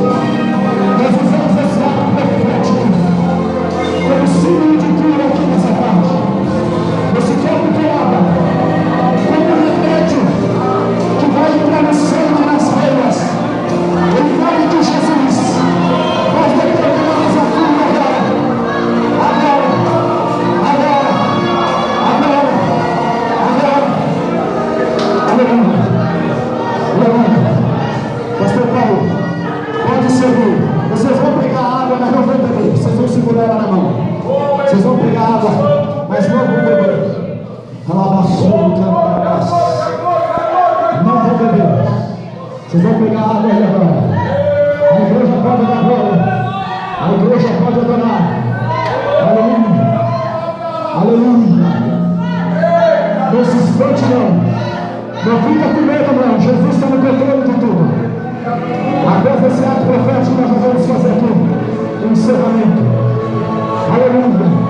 Nós usamos esse ato profético como símbolo de cura aqui nessa tarde. Esse corpo de água, como um remédio que vai entrar no sangue e nas veias, em nome de Jesus. Nós determinamos a cura agora. Aleluia. Pastor Paulo, pode servir. Vocês vão pegar água, mas não vão beber. Vocês vão segurar ela na mão. Vocês vão pegar água, mas não vão beber. Não vão beber. Vocês vão pegar água aí agora. A igreja pode dar glória. A igreja pode adorar. Aleluia. Aleluia. Não se espante não. Não fica com medo não. Jesus está no controle de tudo. Após esse ato profético nós vamos fazer aqui um encerramento. Aleluia.